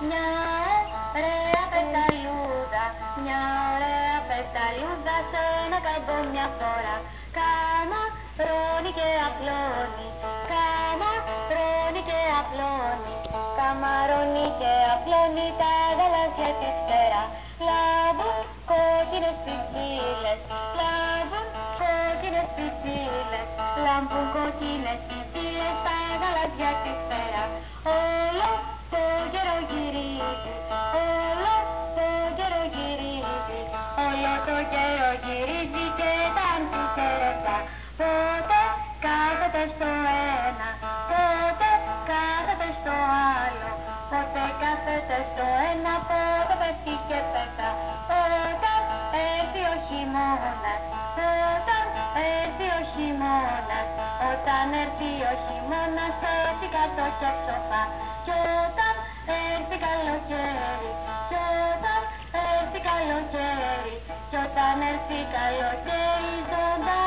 Μια ωραία πεταλούδα, μια ωραία πεταλούδα σε ένα καμπό μια φορά. Καμαρώνει και απλώνει, καμαρώνει και απλώνει, καμαρώνει και απλώνει τα γαλάζια της φτερά. Λάμπουν κόκκινες φυσίλες, λάμπουν κόκκινες φυσίλες, λάμπουν κόκκινες φυσίλες τα γαλάζια της φτερά. Όλο το καιρό γυρίζει, όλο το καιρό γυρίζει, όλο το καιρό γυρίζει και τάνθει σε ρετά. Πότε κάθεται στο ένα, πότε κάθεται στο άλλο, πότε κάθεται στο ένα, πότε πέφτει και πετά. Όταν έρθει ο χειμώνας, όταν έρθει ο χειμώνας, όταν έρθει ο χειμώνας έτσι κάτω και ψοφά. Κι όταν έρθει καλοκαίρι, κι όταν έρθει καλοκαίρι, κι όταν έρθει καλοκαίρι ζωντανά